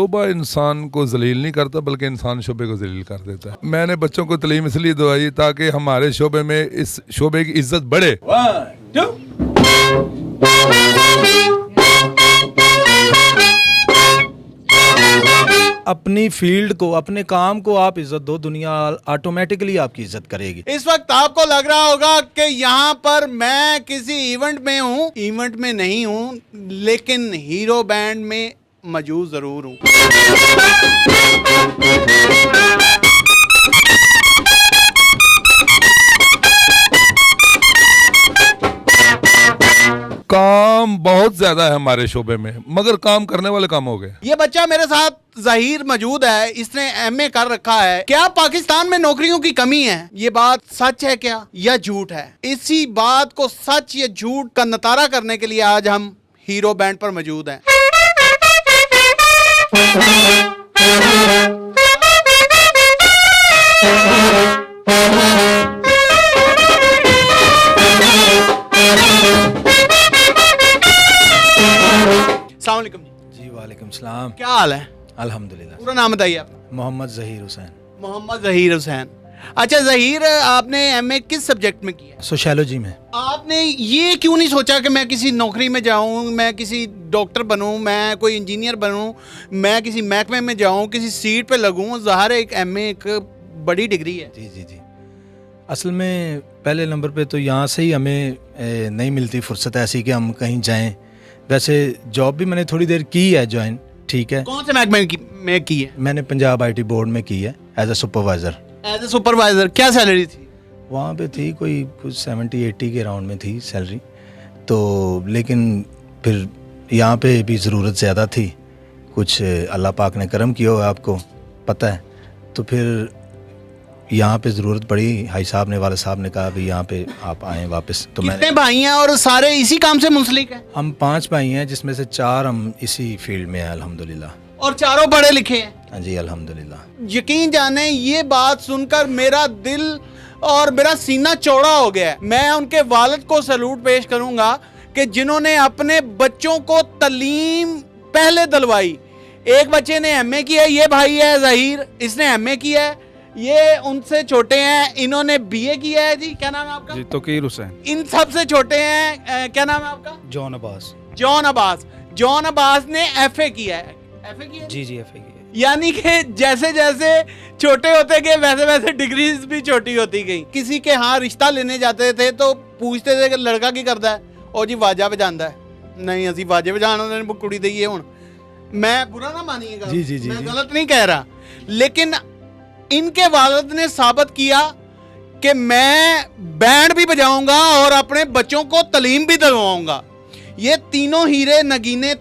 शोबा इंसान को जलील नहीं करता बल्कि इंसान शोबे को जलील कर देता है। मैंने बच्चों को तालीम इसलिए दवाई ताकि हमारे शोबे में इस शोबे की इज्जत बढ़े। अपनी फील्ड को, अपने काम को आप इज्जत दो, दुनिया ऑटोमेटिकली आपकी इज्जत करेगी। इस वक्त आपको लग रहा होगा कि यहाँ पर मैं किसी इवेंट में हूँ, इवेंट में नहीं हूँ, लेकिन हीरो बैंड में मौजूद जरूर हूँ। काम बहुत ज्यादा है हमारे शोबे में, मगर काम करने वाले कम हो गए। ये बच्चा मेरे साथ ज़हीर मौजूद है, इसने एमए कर रखा है। क्या पाकिस्तान में नौकरियों की कमी है? ये बात सच है क्या या झूठ है? इसी बात को सच या झूठ का नतारा करने के लिए आज हम हीरो बैंड पर मौजूद हैं। अस्सलाम वालेकुम जी वालेकुम सलाम। क्या हाल है? अल्हम्दुलिल्लाह। पूरा नाम बताइए आप। मोहम्मद ज़हीर हुसैन। मोहम्मद ज़हीर हुसैन। अच्छा ज़हीर, आपने एमए किस सब्जेक्ट में किया? सोशियोलॉजी में। आपने ये क्यों नहीं सोचा कि मैं किसी नौकरी में जाऊं, मैं किसी डॉक्टर बनूं, मैं कोई इंजीनियर बनूं, मैं किसी महकमे में जाऊं, किसी सीट पे लगूं? ज़ाहिर है एक एमए एक बड़ी डिग्री है। जी जी जी। असल में पहले नंबर पे तो यहाँ से ही हमें नहीं मिलती फुर्सत ऐसी कि हम कहीं जाएं। वैसे जॉब भी मैंने थोड़ी देर की है ज्वाइन, ठीक है। कौन से महकमे में की है? मैंने पंजाब आईटी बोर्ड में की है as a supervisor. As a supervisor क्या सैलरी थी? वहाँ पे थी कोई कुछ 70-80 के राउंड में थी सैलरी। तो लेकिन फिर यहाँ पे भी ज़रूरत ज़्यादा थी, कुछ अल्लाह पाक ने करम किया हो, आपको पता है। तो फिर यहाँ पे ज़रूरत पड़ी, भाई साहब ने, वाले साहब ने कहा भी यहाँ पे आप आएँ वापस। तो कितने भाई हैं और सारे इसी काम से मुंसलिक हैं? हम 5 भाई हैं जिसमें से 4 हम इसी फील्ड में हैं अल्हम्दुलिल्लाह। और चारों पढ़े लिखे हैं? हाँ जी अल्हम्दुलिल्लाह। यकीन जाने ये बात सुनकर मेरा दिल और मेरा सीना चौड़ा हो गया है। मैं उनके वालिद को सैल्यूट पेश करूंगा कि जिन्होंने अपने बच्चों को तालीम पहले दिलवाई। एक बच्चे ने एमए किया है, ये भाई है ज़हीर, इसने एमए किया है। ये उनसे छोटे हैं, इन्होंने बीए किया है। जी क्या नाम है आपका? जी तोकीर हुसैन। इन सब से छोटे हैं, क्या नाम है आपका? John Abbas. John Abbas. John Abbas ने एफए किया है। एफए किया है? जी जी एफ ए। यानी कि जैसे जैसे छोटे होते गए वैसे वैसे डिग्रीज भी छोटी होती गई। किसी के यहाँ रिश्ता लेने जाते थे तो पूछते थे कि लड़का की करता है? और जी वाजा बजांदा है। नहीं असी वाजे बजाने कुड़ी दी है। मैं बुरा ना मानिएगा, जी जी जी मैं जी। गलत नहीं कह रहा, लेकिन इनके वालिद ने साबित किया कि मैं बैंड भी बजाऊंगा और अपने बच्चों को तालीम भी दिलवाऊंगा। ये तीनों हीरे नगीने,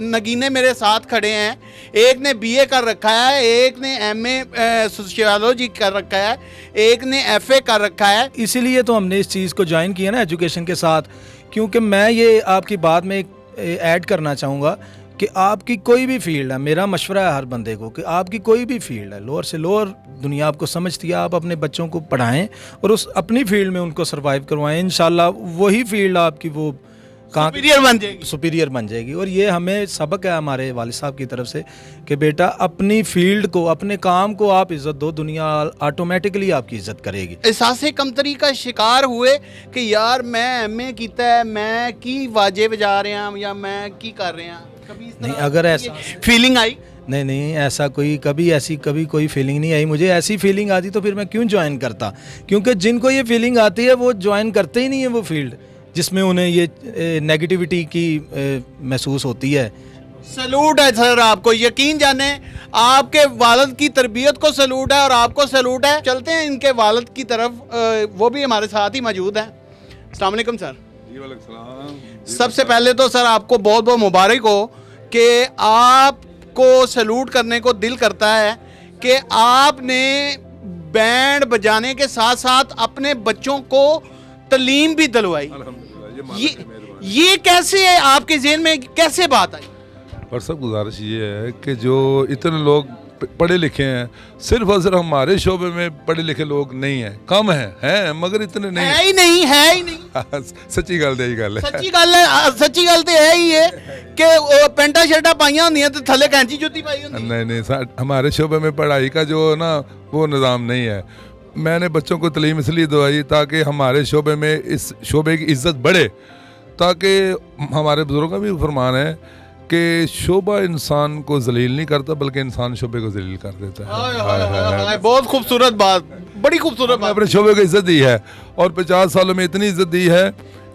नगीने मेरे साथ खड़े हैं। एक ने बीए कर रखा है, एक ने एमए सोशियोलॉजी कर रखा है, एक ने एफए कर रखा है। इसीलिए तो हमने इस चीज़ को ज्वाइन किया ना एजुकेशन के साथ, क्योंकि मैं ये आपकी बात में ऐड करना चाहूँगा कि आपकी कोई भी फील्ड है, मेरा मशवरा है हर बंदे को कि आपकी कोई भी फील्ड है, लोअर से लोअर दुनिया आपको समझती है, आप अपने बच्चों को पढ़ाएं और उस अपनी फील्ड में उनको सर्वाइव करवाएं। इंशाल्लाह वही फील्ड आपकी वो सुपीरियर बन जाएगी। और ये हमें सबक है हमारे वालिद साहब की तरफ से कि बेटा अपनी फील्ड को, अपने काम को आप इज्जत दो, दुनिया ऑटोमेटिकली आपकी इज्जत करेगी। एहसास कमतरी का शिकार हुए कि यार मैं एमए कीता है, मैं की वाजे बजा रहे हैं या मैं की कर रहे हैं? कभी इस नहीं, तरह अगर ऐसा फीलिंग आई? नहीं ऐसा कभी कोई फीलिंग नहीं आई। मुझे ऐसी फीलिंग आती तो फिर मैं क्यों ज्वाइन करता? क्योंकि जिनको ये फीलिंग आती है वो ज्वाइन करते ही नहीं है वो फील्ड जिसमें उन्हें ये नेगेटिविटी की महसूस होती है। सैल्यूट है सर आपको, यकीन जाने आपके वालिद की तरबियत को सैल्यूट है और आपको सैल्यूट है। चलते हैं इनके वालिद की तरफ, वो भी हमारे साथ ही मौजूद हैं। अस्सलाम वालेकुम सर। जी वालेकुम सलाम। सबसे पहले तो सर आपको बहुत बहुत मुबारक हो कि आपको सैल्यूट करने को दिल करता है कि आपने बैंड बजाने के साथ साथ अपने बच्चों को तालीम भी दिलवाई। ये कैसे है आपके ज़हन में, कैसे बात आई? और सब गुजारिश ये है कि जो इतने लोग पढ़े लिखे हैं, सिर्फ और सिर्फ हमारे शोबे में पढ़े लिखे लोग नहीं हैं, कम हैं मगर इतने नहीं है ही नहीं, है ही नहीं। सच्ची गल है, यही गल है। सच्ची गल है, सच्ची गल तो है ही है कि पेंटा शर्टा पाइया होंदियां ते थल्ले कैंची जुत्ती पाई होंदी। नहीं, हमारे शोबे में पढ़ाई का जो ना वो निज़ाम नहीं है। मैंने बच्चों को तालीम इसलिए दवाई ताकि हमारे शोबे में इस शोबे की इज़्ज़त बढ़े, ताकि हमारे बुजुर्गों का भी फरमान है कि शोबा इंसान को जलील नहीं करता बल्कि इंसान शोबे को जलील कर देता है। बहुत खूबसूरत बात, बड़ी खूबसूरत बात। अपने शोबे को इज्जत दी है और 50 सालों में इतनी इज्जत दी है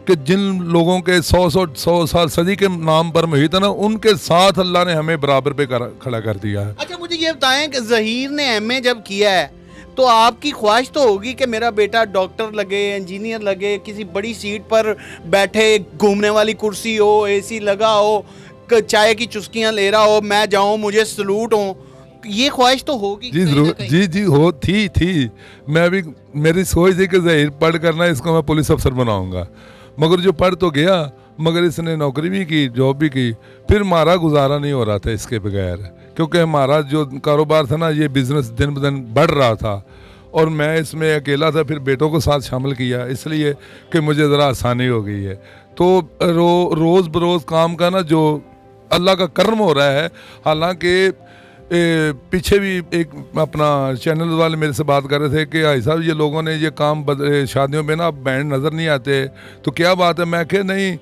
कि जिन लोगों के 100 साल सदी के नाम पर मुहित है ना, उनके साथ अल्लाह ने हमें बराबर पे खड़ा कर दिया है। अच्छा मुझे ये बताएं कि ज़हीर ने एमए जब किया है तो आपकी ख्वाहिश तो होगी कि मेरा बेटा डॉक्टर लगे, इंजीनियर लगे, किसी बड़ी सीट पर बैठे, घूमने वाली कुर्सी हो, एसी लगा हो, चाय की चुस्कियां ले रहा हो, मैं जाऊं मुझे सलूट हो, ये ख्वाहिश तो होगी। जी जरूर, जी हो थी। मैं भी, मेरी सोच थी कि ज़हीर पढ़ करना इसको मैं पुलिस अफसर बनाऊंगा, मगर जो पढ़ तो गया मगर इसने नौकरी भी की, जॉब भी की, फिर हमारा गुजारा नहीं हो रहा था इसके बगैर, क्योंकि हमारा जो कारोबार था ना, ये बिज़नेस दिन ब दिन बढ़ रहा था और मैं इसमें अकेला था। फिर बेटों को साथ शामिल किया इसलिए कि मुझे ज़रा आसानी हो गई है। तो रोज़ बरोज़ काम का ना जो अल्लाह का कर्म हो रहा है। हालांकि पीछे भी एक अपना चैनल वाले मेरे से बात कर रहे थे कि भाई साहब ये लोगों ने ये काम शादियों में ना बैंड नज़र नहीं आते, तो क्या बात है? मैं कह नहीं,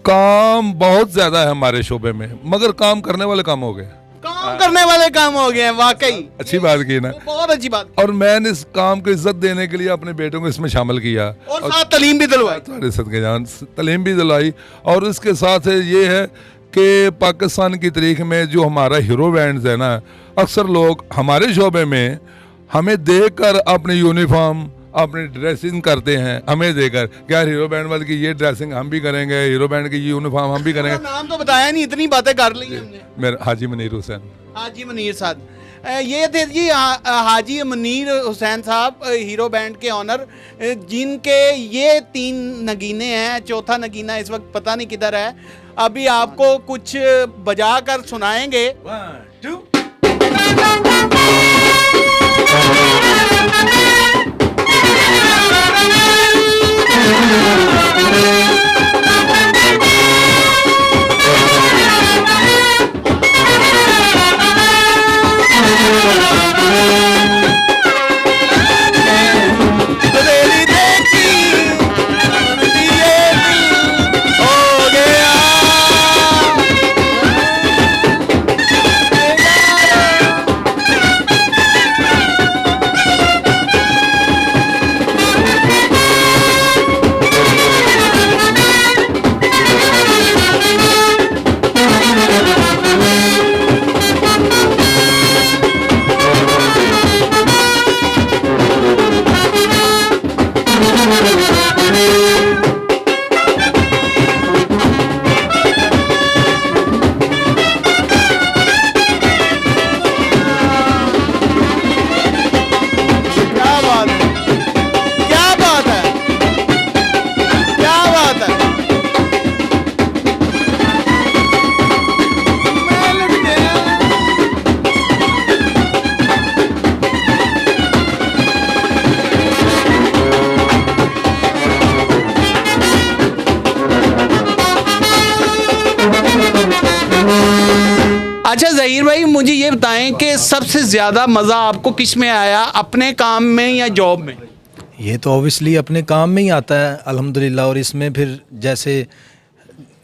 काम बहुत ज़्यादा है हमारे शोबे में, मगर काम करने वाले काम हो गए, काम करने वाले काम हो गए हैं। वाकई अच्छी बात की ना, बहुत अच्छी बात। और मैंने इस काम को इज्जत देने के लिए अपने बेटों को इसमें शामिल किया और साथ तालीम भी दिलवाई, तुम्हारे सदके जान तालीम भी दिलाई। और इसके साथ ये है कि पाकिस्तान की तारीख में जो हमारा हीरो बैंड्स है ना, अक्सर लोग हमारे शोबे में हमें देखकर अपनी यूनिफॉर्म, अपनी ड्रेसिंग करते हैं, हमें देखकर क्या हीरो बैंड वाले की ये ड्रेसिंग हम भी करेंगे, हीरो बैंड की ये यूनिफॉर्म हम भी करेंगे। नाम तो बताया नहीं, इतनी बातें कर ली हमने। मेरा हाजी मुनीर हुसैन। हाजी मुनीर साहब, ये थे जी हाजी मुनीर हुसैन साहब, हीरो बैंड के ऑनर, जिनके ये 3 नगीने हैं, चौथा नगीना इस वक्त पता नहीं किधर है। अभी आपको कुछ बजा कर सुनाएंगे। 1 2 अच्छा ज़हीर भाई, मुझे ये बताएं कि सबसे ज़्यादा मज़ा आपको किस में आया, अपने काम में या जॉब में? ये तो ऑब्वियसली अपने काम में ही आता है अल्हम्दुलिल्लाह। और इसमें फिर जैसे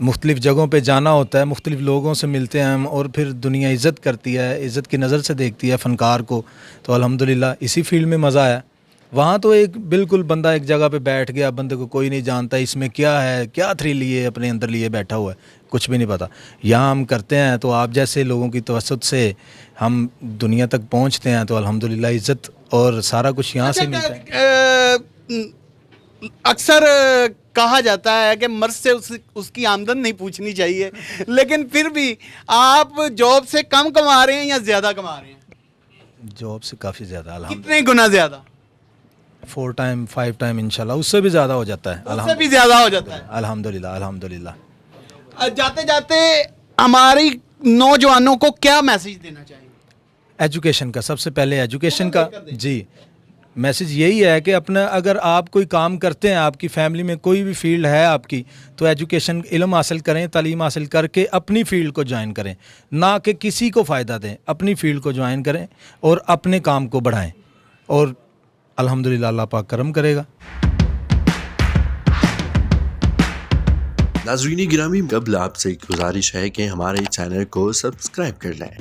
मुख्तलिफ़ जगहों पे जाना होता है, मुख्तलिफ़ लोगों से मिलते हैं हम, और फिर दुनिया इज़्ज़त करती है, इज़्ज़त की नज़र से देखती है फ़नकार को, तो अल्हम्दुलिल्लाह इसी फील्ड में मज़ा आया। वहाँ तो एक बिल्कुल बंदा एक जगह पे बैठ गया, बंदे को कोई नहीं जानता इसमें क्या है, क्या थ्रिल लिए अपने अंदर लिए बैठा हुआ है, कुछ भी नहीं पता। यहाँ हम करते हैं तो आप जैसे लोगों की तवस्सुत से हम दुनिया तक पहुँचते हैं, तो अल्हम्दुलिल्लाह इज़्ज़त और सारा कुछ यहाँ से मिलता है। अक्सर कहा जाता है कि मर्द से उसकी आमदन नहीं पूछनी चाहिए, लेकिन फिर भी आप जॉब से कम कमा रहे हैं या ज़्यादा कमा रहे हैं? जॉब से काफ़ी ज़्यादा, कितने गुना ज़्यादा? 4 टाइम 5 टाइम इंशाल्लाह, उससे भी ज़्यादा हो जाता है। उससे भी ज़्यादा हो जाता है अल्हम्दुलिल्लाह अल्हम्दुलिल्लाह। जाते जाते हमारी नौजवानों को क्या मैसेज देना चाहिए? एजुकेशन का, सबसे पहले एजुकेशन का। जी, मैसेज यही है कि अपना अगर आप कोई काम करते हैं, आपकी फैमिली में कोई भी फील्ड है आपकी, तो एजुकेशन, इल्म हासिल करें, तालीम हासिल करके अपनी फील्ड को ज्वाइन करें, ना कि किसी को फ़ायदा दें। अपनी फील्ड को ज्वाइन करें और अपने काम को बढ़ाएं, और अल्हम्दुलिल्लाह अल्लाह पाक करम करेगा। नाज़रीन गिरामी, कबल आपसे एक गुजारिश है कि हमारे चैनल को सब्सक्राइब कर लें